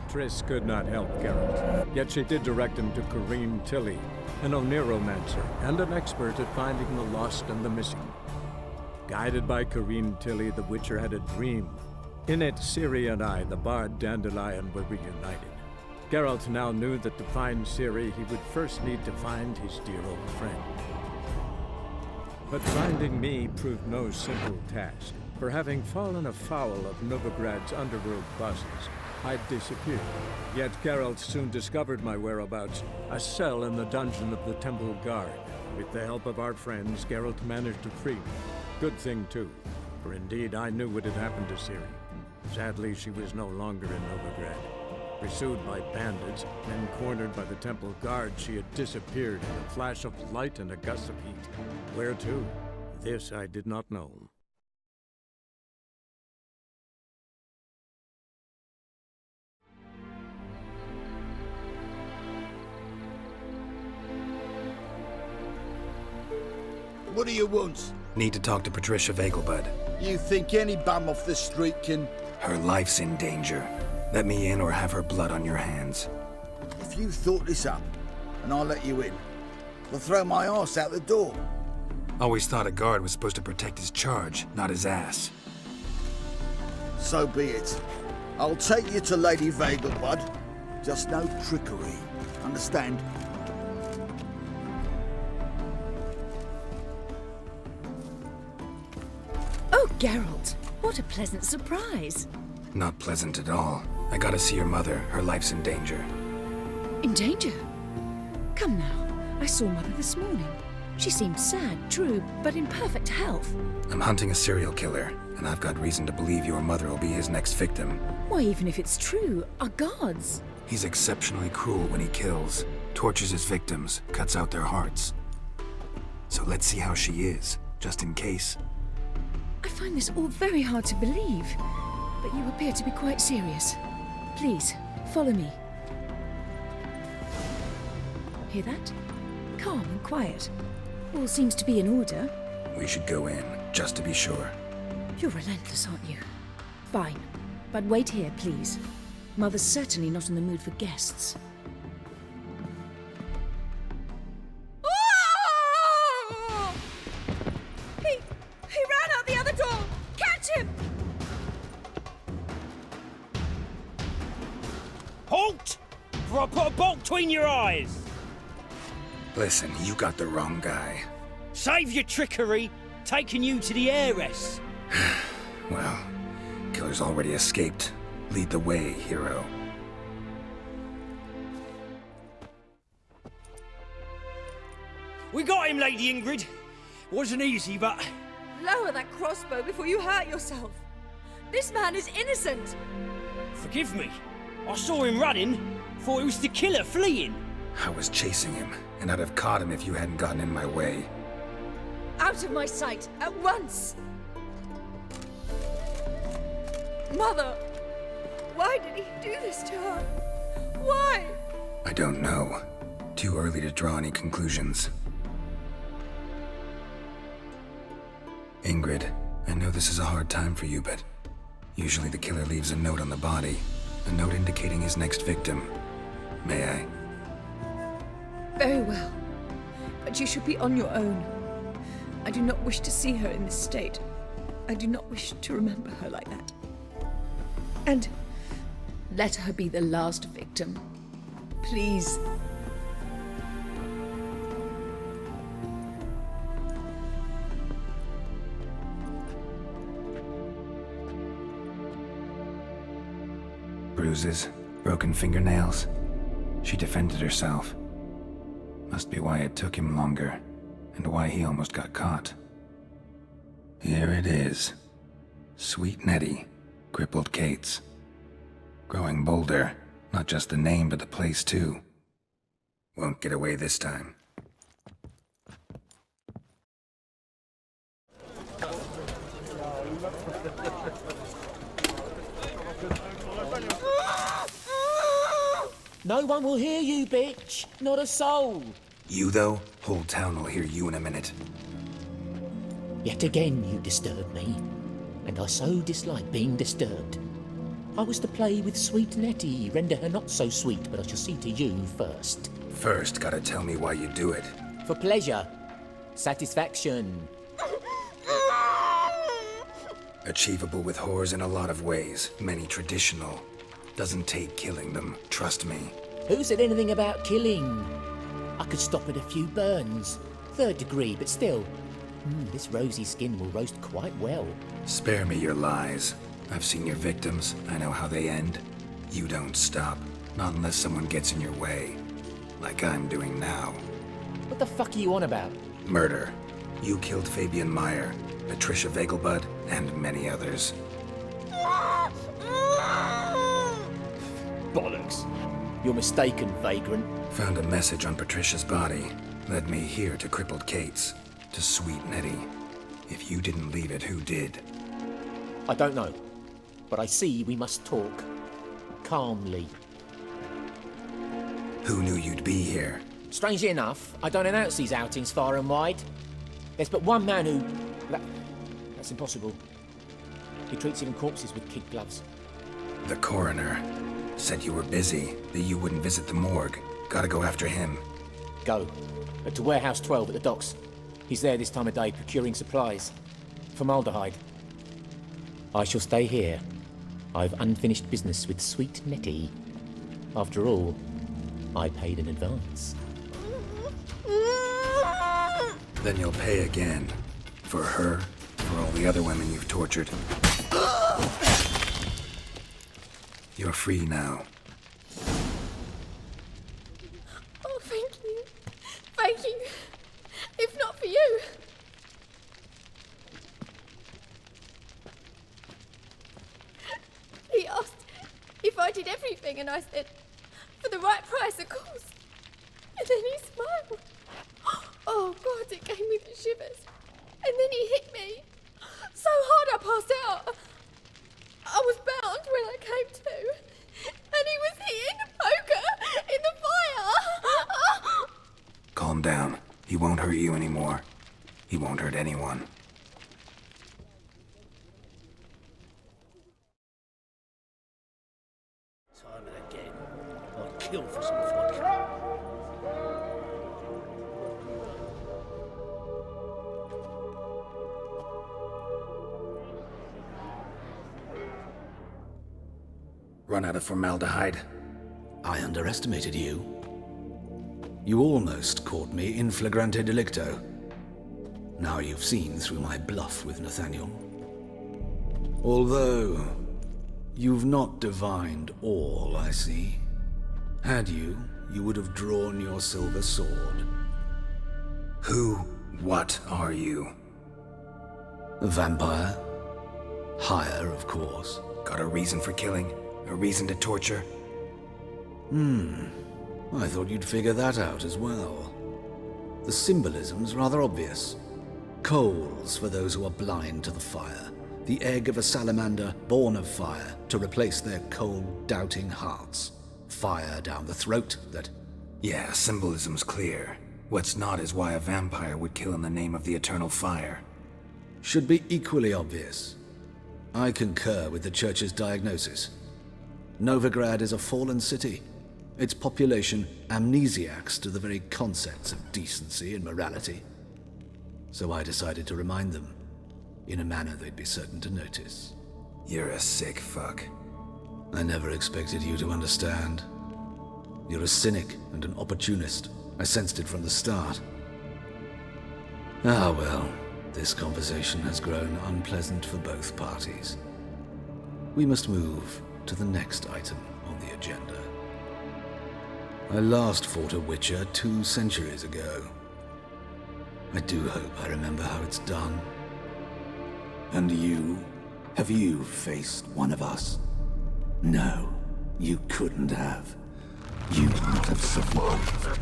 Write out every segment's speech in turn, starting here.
Triss could not help Geralt, yet she did direct him to Corrine Tilly, an Oniromancer and an expert at finding the lost and the missing. Guided by Corrine Tilly, the Witcher had a dream. In it, Ciri and I, the bard Dandelion, were reunited. Geralt now knew that to find Ciri, he would first need to find his dear old friend. But finding me proved no simple task, for having fallen afoul of Novigrad's underworld bosses, I'd disappeared. Yet Geralt soon discovered my whereabouts, a cell in the dungeon of the Temple Guard. With the help of our friends, Geralt managed to free me. Good thing, too, for indeed I knew what had happened to Ciri. Sadly, she was no longer in Novigrad. Pursued by bandits, then cornered by the Temple Guard, she had disappeared in a flash of light and a gust of heat. Where to? This I did not know. What do you want? Need to talk to Patricia Vegelbud. You think any bum off the street can... Her life's in danger. Let me in or have her blood on your hands. If you thought this up, and I'll let you in, I'll throw my arse out the door. Always thought a guard was supposed to protect his charge, not his ass. So be it. I'll take you to Lady Vegelbud. Just no trickery. Understand? Oh, Geralt, what a pleasant surprise. Not pleasant at all. I gotta see your mother. Her life's in danger. In danger? Come now, I saw Mother this morning. She seemed sad, true, but in perfect health. I'm hunting a serial killer, and I've got reason to believe your mother will be his next victim. Why, even if it's true, our gods. He's exceptionally cruel when he kills, tortures his victims, cuts out their hearts. So let's see how she is, just in case. I find this all very hard to believe, but you appear to be quite serious. Please, follow me. Hear that? Calm and quiet. All seems to be in order. We should go in, just to be sure. You're relentless, aren't you? Fine. But wait here, please. Mother's certainly not in the mood for guests. Oh! He ran out the other door! Catch him! Halt! Before I put a bolt between your eyes! Listen, you got the wrong guy. Save your trickery, taking you to the heiress. Well, killer's already escaped. Lead the way, hero. We got him, Lady Ingrid. Wasn't easy, but... Lower that crossbow before you hurt yourself. This man is innocent. Forgive me. I saw him running. Thought it was the killer fleeing. I was chasing him, and I'd have caught him if you hadn't gotten in my way. Out of my sight, at once! Mother! Why did he do this to her? Why? I don't know. Too early to draw any conclusions. Ingrid, I know this is a hard time for you, but usually the killer leaves a note on the body, a note indicating his next victim. May I? Very well. But you should be on your own. I do not wish to see her in this state. I do not wish to remember her like that. And let her be the last victim. Please. Bruises, broken fingernails. She defended herself. Must be why it took him longer, and why he almost got caught. Here it is. Sweet Nettie, crippled Kate's. Growing bolder, not just the name but the place too. Won't get away this time. No one will hear you, bitch. Not a soul. You, though? Whole town will hear you in a minute. Yet again you disturb me, and I so dislike being disturbed. I was to play with sweet Nettie, render her not so sweet, but I shall see to you first. First, gotta tell me why you do it. For pleasure. Satisfaction. Achievable with whores in a lot of ways, many traditional. Doesn't take killing them, trust me. Who said anything about killing? I could stop at a few burns. 3rd degree, but still. This rosy skin will roast quite well. Spare me your lies. I've seen your victims, I know how they end. You don't stop, not unless someone gets in your way. Like I'm doing now. What the fuck are you on about? Murder. You killed Fabian Meyer, Patricia Vegelbud, and many others. Bollocks. You're mistaken, vagrant. Found a message on Patricia's body. Led me here to crippled Kate's. To sweet Nettie. If you didn't leave it, who did? I don't know. But I see we must talk. Calmly. Who knew you'd be here? Strangely enough, I don't announce these outings far and wide. There's but one man who... That's impossible. He treats even corpses with kid gloves. The coroner. Said you were busy, that you wouldn't visit the morgue. Gotta go after him. Go. To Warehouse 12 at the docks. He's there this time of day procuring supplies. Formaldehyde. I shall stay here. I've unfinished business with sweet Nettie. After all, I paid in advance. Then you'll pay again. For her, for all the other women you've tortured. You're free now. Oh, thank you. Thank you. If not for you. He asked if I did everything, and I said, for the right price, of course. And then he smiled. Oh, God, it gave me the shivers. And then he hit me. So hard I passed out. I was bound when I came to. And he was hitting the poker in the fire. Calm down. He won't hurt you anymore. He won't hurt anyone. Time and again, I'd kill for some vodka. Run out of formaldehyde. I underestimated you. You almost caught me in flagrante delicto. Now you've seen through my bluff with Nathaniel. Although, you've not divined all, I see. Had you, you would have drawn your silver sword. Who, what are you? A vampire? Higher, of course. Got a reason for killing? A reason to torture? I thought you'd figure that out as well. The symbolism's rather obvious. Coals for those who are blind to the fire. The egg of a salamander born of fire to replace their cold, doubting hearts. Fire down the throat that... Yeah, symbolism's clear. What's not is why a vampire would kill in the name of the eternal fire. should be equally obvious. I concur with the Church's diagnosis. Novigrad is a fallen city. Its population amnesiacs to the very concepts of decency and morality. So I decided to remind them, in a manner they'd be certain to notice. You're a sick fuck. I never expected you to understand. You're a cynic and an opportunist. I sensed it from the start. Ah well, this conversation has grown unpleasant for both parties. We must move to the next item on the agenda. I last fought a Witcher 2 centuries ago. I do hope I remember how it's done. And you? Have you faced one of us? No, you couldn't have. You wouldn't have survived.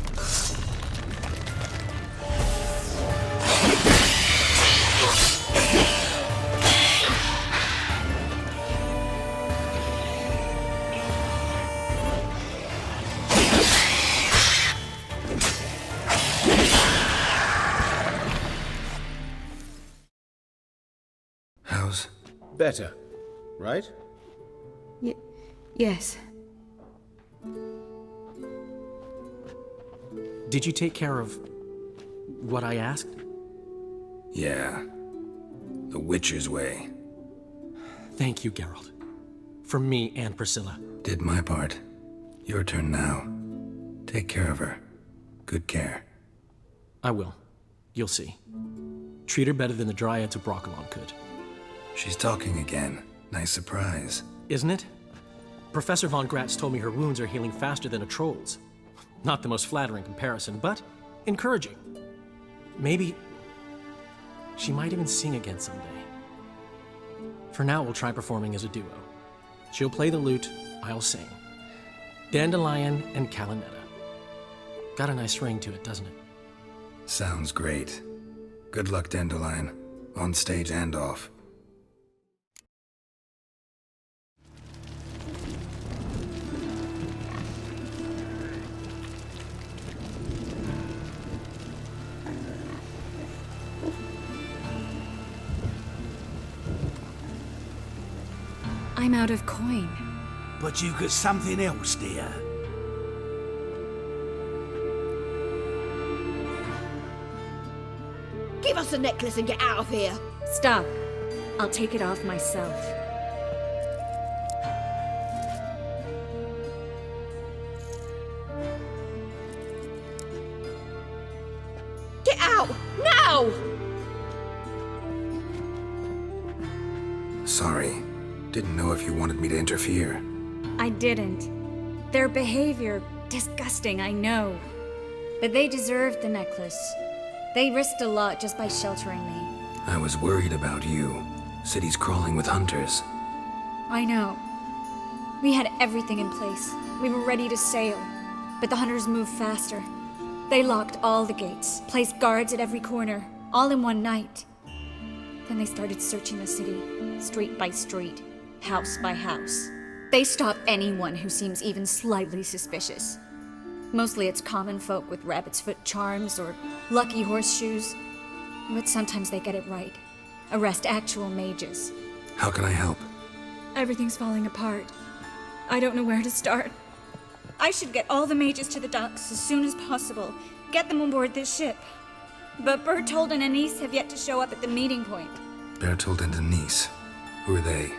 How's... Better, right? Yes. Did you take care of what I asked? Yeah. The Witcher's way. Thank you, Geralt. From me and Priscilla. Did my part. Your turn now. Take care of her. Good care. I will. You'll see. Treat her better than the Dryads of Brokilon could. She's talking again. Nice surprise. Isn't it? Professor von Gratz told me her wounds are healing faster than a troll's. Not the most flattering comparison, but encouraging. Maybe she might even sing again someday. For now, we'll try performing as a duo. She'll play the lute, I'll sing. Dandelion and Calinetta. Got a nice ring to it, doesn't it? Sounds great. Good luck, Dandelion. On stage and off. I'm out of coin. But you've got something else, dear. Give us the necklace and get out of here. Stop. I'll take it off myself. Get out! Now! Sorry. Didn't know if you wanted me to interfere. I didn't. Their behavior, disgusting, I know. But they deserved the necklace. They risked a lot just by sheltering me. I was worried about you. City's crawling with hunters. I know. We had everything in place. We were ready to sail. But the hunters moved faster. They locked all the gates, placed guards at every corner, all in one night. Then they started searching the city, street by street, house by house. They stop anyone who seems even slightly suspicious. Mostly it's common folk with rabbit's foot charms or lucky horseshoes. But sometimes they get it right. Arrest actual mages. How can I help? Everything's falling apart. I don't know where to start. I should get all the mages to the docks as soon as possible. Get them aboard this ship. But Bertold and Anise have yet to show up at the meeting point. Bertold and Denise. Who are they?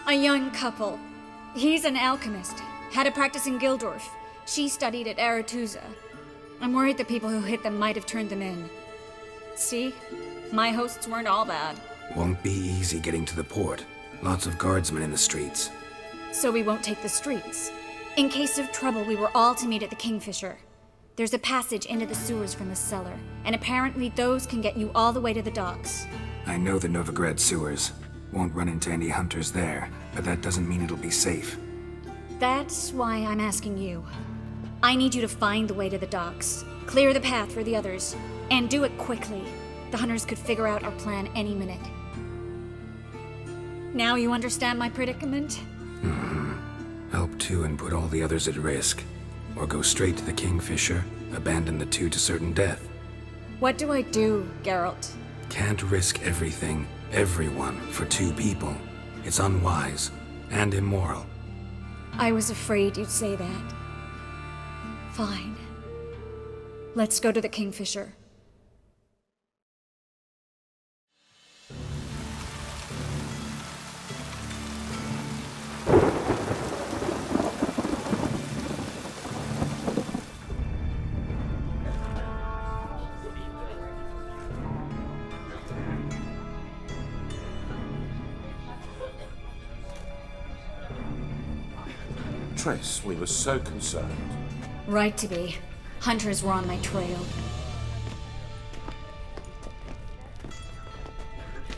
A young couple. He's an alchemist. Had a practice in Gildorf. She studied at Aretuza. I'm worried the people who hit them might have turned them in. See? My hosts weren't all bad. Won't be easy getting to the port. Lots of guardsmen in the streets. So we won't take the streets. In case of trouble, we were all to meet at the Kingfisher. There's a passage into the sewers from the cellar, and apparently those can get you all the way to the docks. I know the Novigrad sewers. Won't run into any hunters there, but that doesn't mean it'll be safe. That's why I'm asking you. I need you to find the way to the docks, clear the path for the others, and do it quickly. The hunters could figure out our plan any minute. Now you understand my predicament? Help two and put all the others at risk. Or go straight to the Kingfisher, abandon the two to certain death. What do I do, Geralt? Can't risk everything, everyone, for two people. It's unwise and immoral. I was afraid you'd say that. Fine. Let's go to the Kingfisher. Triss, we were so concerned. Right to be. Hunters were on my trail.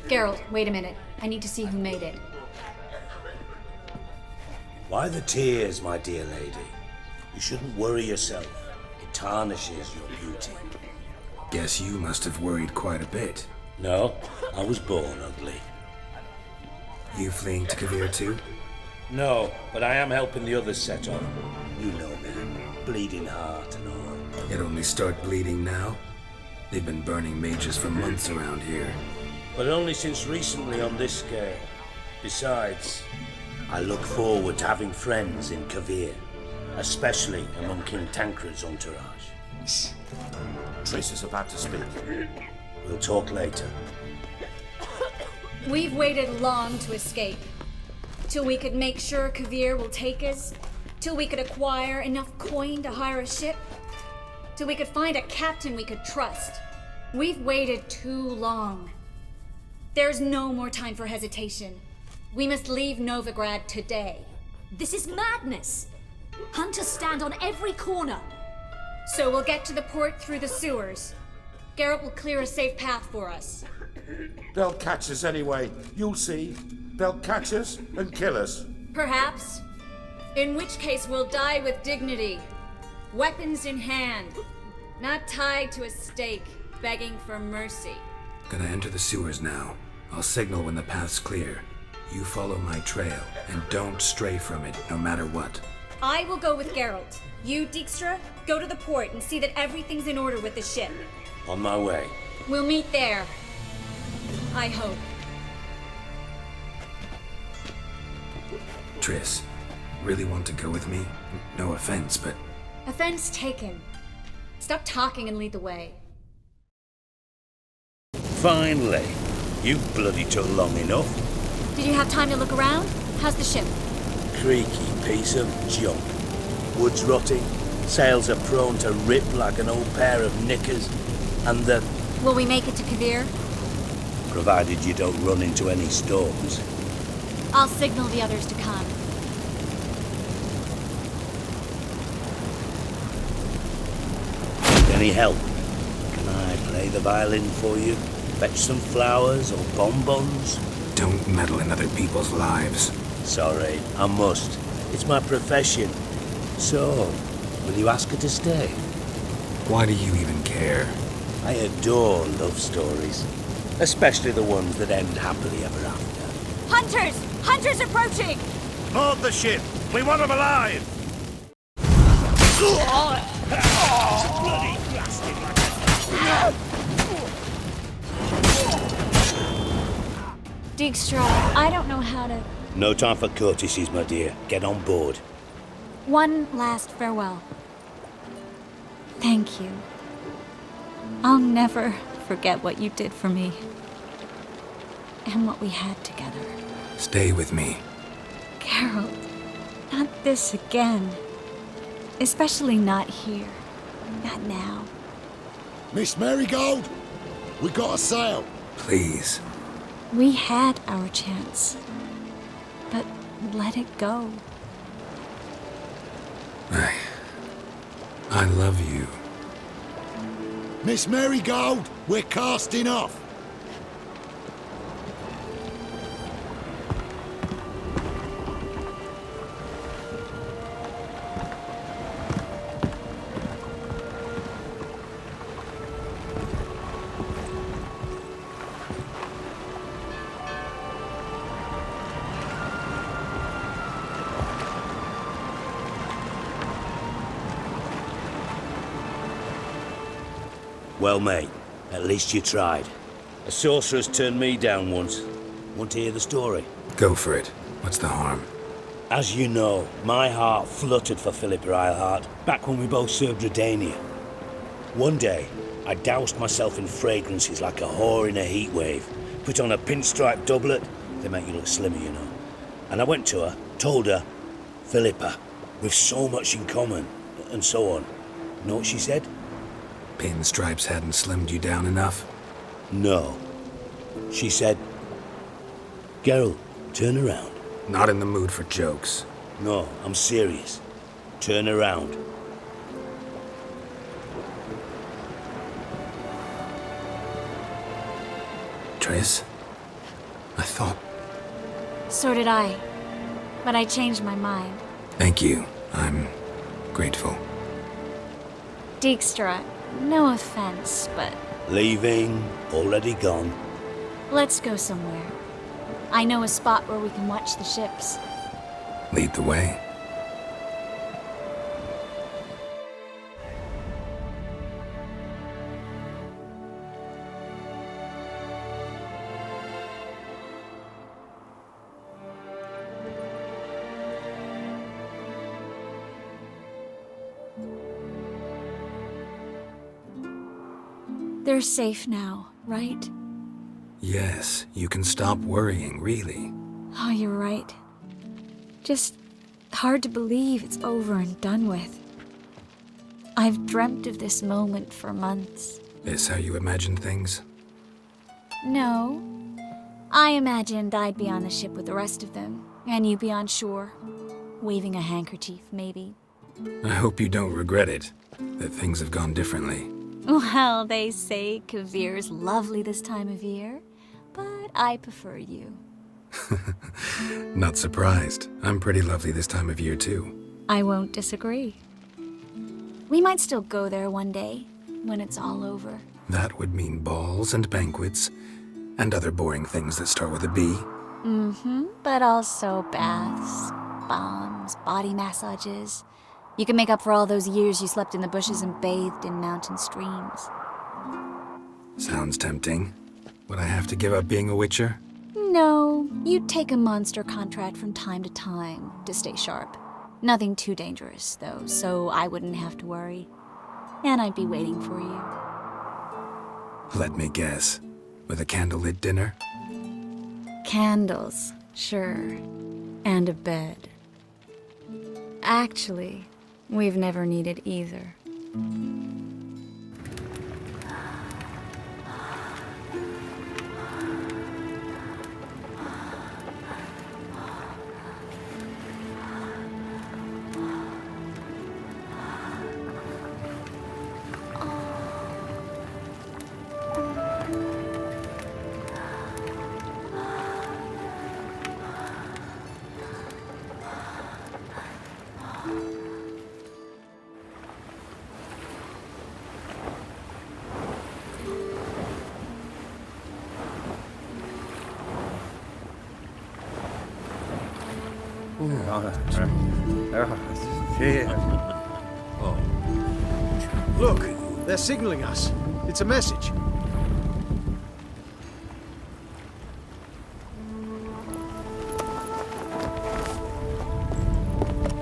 Geralt, wait a minute. I need to see who made it. Why the tears, my dear lady? You shouldn't worry yourself. It tarnishes your beauty. Guess you must have worried quite a bit. No, I was born ugly. You fleeing to Kavir too? No, but I am helping the others set off. You know me, bleeding heart and all. It only start bleeding now? They've been burning mages for months around here. But only since recently on this scale. Besides, I look forward to having friends in Kavir, especially among King Tancred's entourage. Shh. Triss is about to speak. We'll talk later. We've waited long to escape. Till we could make sure Kavir will take us. Till we could acquire enough coin to hire a ship. Till we could find a captain we could trust. We've waited too long. There's no more time for hesitation. We must leave Novigrad today. This is madness! Hunters stand on every corner. So we'll get to the port through the sewers. Garrett will clear a safe path for us. They'll catch us anyway. You'll see. They'll catch us and kill us. Perhaps. In which case we'll die with dignity. Weapons in hand. Not tied to a stake, begging for mercy. Gonna enter the sewers now. I'll signal when the path's clear. You follow my trail, and don't stray from it, no matter what. I will go with Geralt. You, Dijkstra, go to the port and see that everything's in order with the ship. On my way. We'll meet there. I hope. Triss, really want to go with me? No offense, but... Offense taken. Stop talking and lead the way. Finally. You bloody took long enough. Did you have time to look around? How's the ship? Creaky piece of junk. Wood's rotting. Sails are prone to rip like an old pair of knickers. And the... Will we make it to Kavir? Provided you don't run into any storms. I'll signal the others to come. Need any help? Can I play the violin for you? Fetch some flowers or bonbons? Don't meddle in other people's lives. Sorry, I must. It's my profession. So, will you ask her to stay? Why do you even care? I adore love stories. Especially the ones that end happily ever after. Hunters! Hunters approaching! Board the ship! We want them alive! Dijkstra, I don't know how to... No time for courtesies, my dear. Get on board. One last farewell. Thank you. I'll never forget what you did for me. And what we had together. Stay with me. Geralt, not this again. Especially not here. Not now. Miss Marigold, we got a sail. Please. We had our chance. But let it go. I love you. Miss Marigold, we're casting off. Well, mate, at least you tried. A sorceress turned me down once. Want to hear the story? Go for it. What's the harm? As you know, my heart fluttered for Philippa Eilhart back when we both served Redania. One day, I doused myself in fragrances like a whore in a heat wave, put on a pinstripe doublet, they make you look slimmer, you know. And I went to her, told her, Philippa, we've so much in common, and so on. Know what she said? Pinstripes hadn't slimmed you down enough? No. She said, Geralt, turn around. Not in the mood for jokes. No, I'm serious. Turn around. Triss? I thought... So did I. But I changed my mind. Thank you. I'm grateful. Dijkstra, no offense, but... Leaving, already gone. Let's go somewhere. I know a spot where we can watch the ships. Lead the way. They're safe now, right? Yes, you can stop worrying, really. Oh, you're right. Just hard to believe it's over and done with. I've dreamt of this moment for months. Is how you imagine things? No. I imagined I'd be on the ship with the rest of them, and you be on shore. Waving a handkerchief, maybe. I hope you don't regret it, that things have gone differently. Well, they say Kavir's lovely this time of year, but I prefer you. Not surprised. I'm pretty lovely this time of year, too. I won't disagree. We might still go there one day, when it's all over. That would mean balls and banquets, and other boring things that start with a B. Mm-hmm, but also baths, bombs, body massages. You can make up for all those years you slept in the bushes and bathed in mountain streams. Sounds tempting. Would I have to give up being a witcher? No, you'd take a monster contract from time to time to stay sharp. Nothing too dangerous, though, so I wouldn't have to worry. And I'd be waiting for you. Let me guess. With a candlelit dinner? Candles, sure. And a bed. Actually, we've never needed either. Look, they're signaling us. It's a message.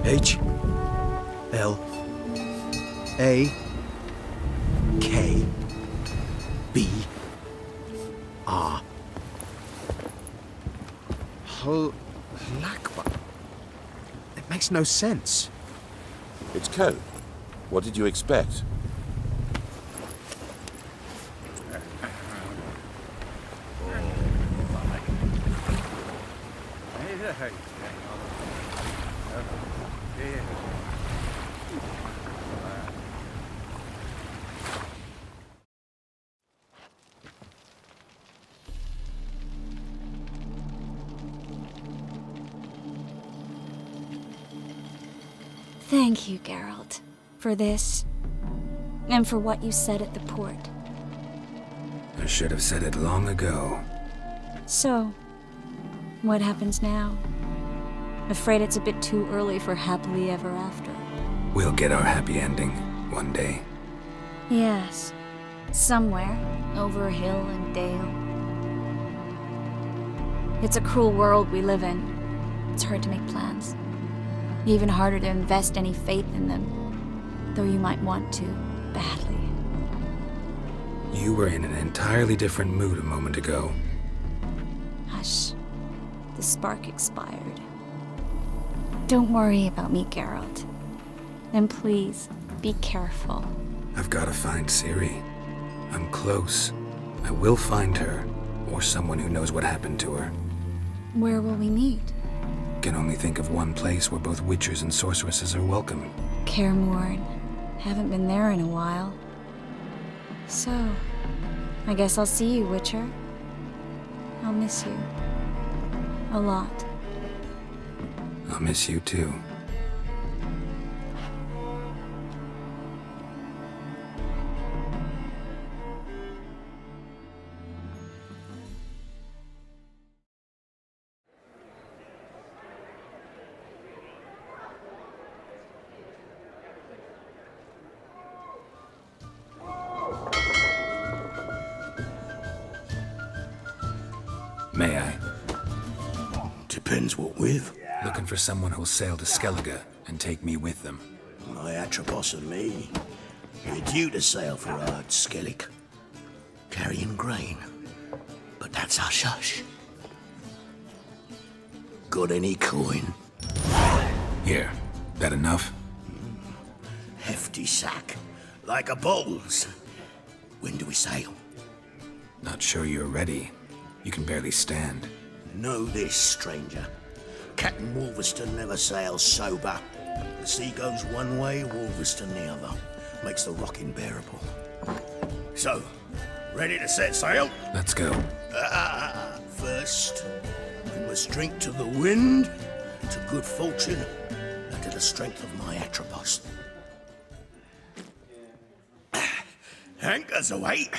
H L A K B R. Halakba. It makes no sense. It's code. What did you expect? Thank you, Geralt, for this, and for what you said at the port. I should have said it long ago. So, what happens now? Afraid it's a bit too early for happily ever after. We'll get our happy ending one day. Yes, somewhere, over hill and dale. It's a cruel world we live in. It's hard to make plans. Even harder to invest any faith in them, though you might want to, badly. You were in an entirely different mood a moment ago. Hush. The spark expired. Don't worry about me, Geralt. And please, be careful. I've got to find Ciri. I'm close. I will find her, or someone who knows what happened to her. Where will we meet? Can only think of one place where both witchers and sorceresses are welcome. Kaer Morhen. Haven't been there in a while. So, I guess I'll see you, Witcher. I'll miss you. A lot. I'll miss you too. May I? Depends what with. Looking for someone who'll sail to Skellige and take me with them. My Atropos and me. We're due to sail for Skellig. carrying grain. But that's hush-hush. Got any coin? Here, that enough? Hefty sack, like a bull's. When do we sail? Not sure you're ready. You can barely stand. Know this, stranger. Captain Wolverston never sails sober. The sea goes one way, Wolverston the other. Makes the rocking bearable. So, ready to set sail? Let's go. First, we must drink to the wind, to good fortune, and to the strength of my Atropos. Anchors away.